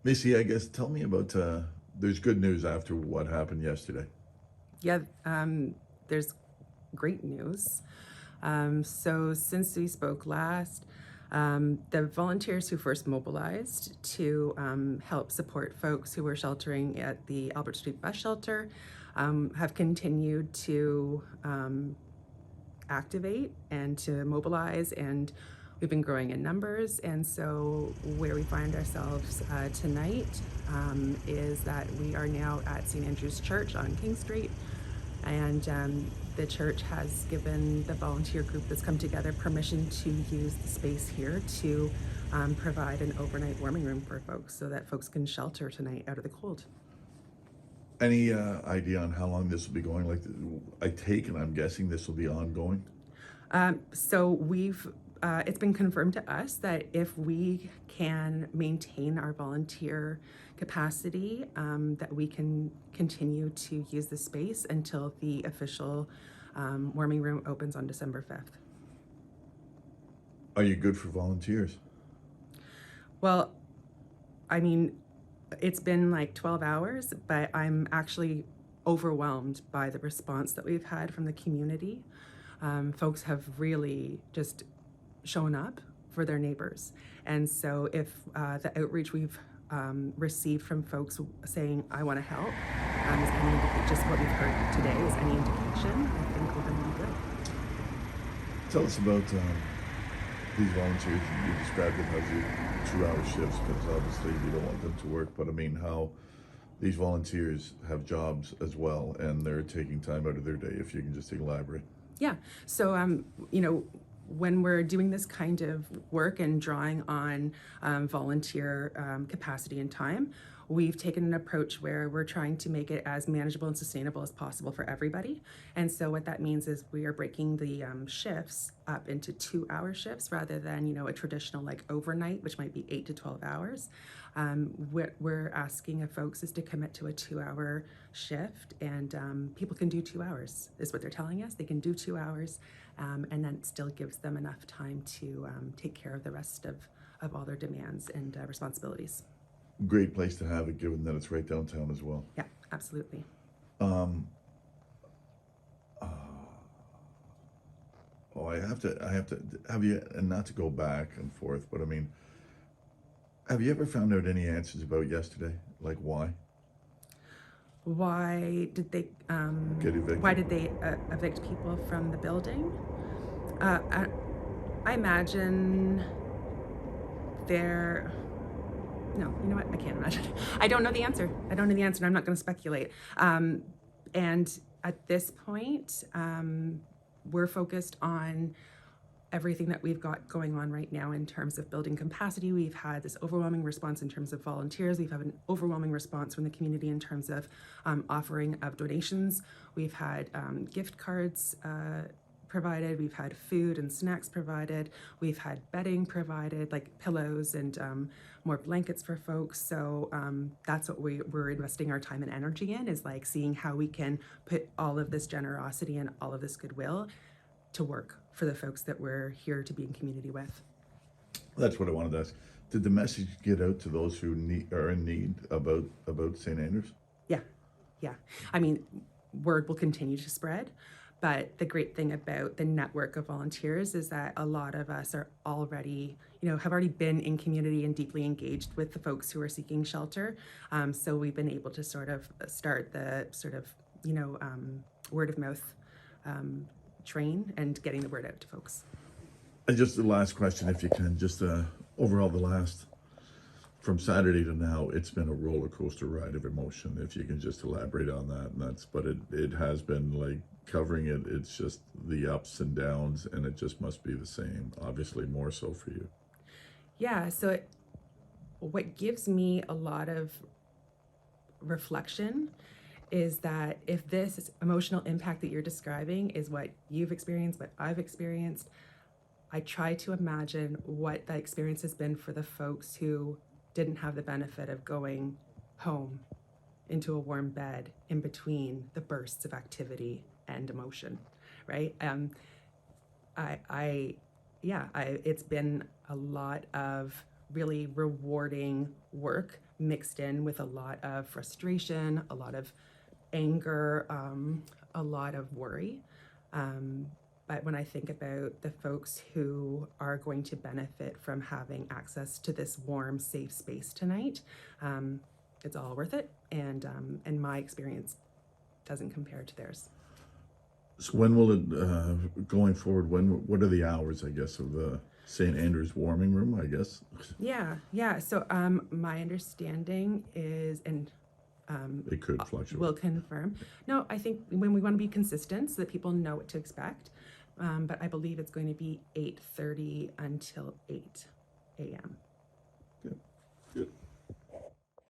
Missy, I guess tell me about there's good news after what happened yesterday. Yeah, there's great news. So since we spoke last, the volunteers who first mobilized to help support folks who were sheltering at the Albert Street bus shelter have continued to activate and to mobilize, and we've been growing in numbers. And so where we find ourselves tonight is that we are now at St. Andrew's Church on King Street, and the church has given the volunteer group that's come together permission to use the space here to provide an overnight warming room for folks so that folks can shelter tonight out of the cold. Any idea on how long this will be going? Like, I take and I'm guessing this will be ongoing. So it's been confirmed to us that if we can maintain our volunteer capacity, that we can continue to use the space until the official warming room opens on December 5th. Are you good for volunteers? Well, I mean, it's been like 12 hours, but I'm actually overwhelmed by the response that we've had from the community. Folks have really just shown up for their neighbors. And so if the outreach we've received from folks saying, I want to help, is just what we've heard today is any indication, I think we're going to be good. Tell us about these volunteers. You described them as your 2-hour shifts because obviously you don't want them to work, but I mean, how these volunteers have jobs as well and they're taking time out of their day. If you can just elaborate. Yeah. So, when we're doing this kind of work and drawing on volunteer capacity and time, we've taken an approach where we're trying to make it as manageable and sustainable as possible for everybody. And so what that means is we are breaking the shifts up into 2-hour shifts rather than, a traditional like overnight, which might be 8 to 12 hours. What we're asking of folks is to commit to a 2-hour shift, and people can do 2 hours, is what they're telling us. They can do 2 hours, and then it still gives them enough time to take care of the rest of all their demands and responsibilities. Great place to have it, given that it's right downtown as well. Yeah, absolutely. Um, uh, oh, I have to have you, and not to go back and forth, but I mean, have you ever found out any answers about yesterday? Like why Why did they get why evicted? did they evict people from the building? Uh, I, I imagine they're no, you know what? I can't imagine. I don't know the answer. I don't know the answer, and I'm not going to speculate. And at this point, we're focused on everything that we've got going on right now in terms of building capacity. We've had this overwhelming response in terms of volunteers. We've had an overwhelming response from the community in terms of offering of donations. We've had gift cards provided. We've had food and snacks provided. We've had bedding provided, like pillows and more blankets for folks. So that's what we're investing our time and energy in, is like seeing how we can put all of this generosity and all of this goodwill to work for the folks that we're here to be in community with. That's what I wanted to ask. Did the message get out to those who are in need about St. Andrews? Yeah, yeah. I mean, word will continue to spread, but the great thing about the network of volunteers is that a lot of us are already, have already been in community and deeply engaged with the folks who are seeking shelter. So we've been able to sort of start the sort of, word of mouth train and getting the word out to folks. And just the last question, if you can, just overall the last from Saturday to now, it's been a roller coaster ride of emotion. If you can just elaborate on that, and but it has been like covering it. It's just the ups and downs, and it just must be the same. Obviously, more so for you. Yeah. So what gives me a lot of reflection is that if this emotional impact that you're describing is what you've experienced, what I've experienced, I try to imagine what that experience has been for the folks who didn't have the benefit of going home into a warm bed in between the bursts of activity and emotion, right? It's been a lot of really rewarding work mixed in with a lot of frustration, a lot of anger, a lot of worry. But when I think about the folks who are going to benefit from having access to this warm, safe space tonight, it's all worth it. And my experience doesn't compare to theirs. So when will it, going forward, what are the hours, I guess, of the St. Andrew's warming room, I guess? Yeah. So my understanding is, and It could fluctuate. will confirm. No, I think when we want to be consistent so that people know what to expect, but I believe it's going to be 8:30 until 8 a.m.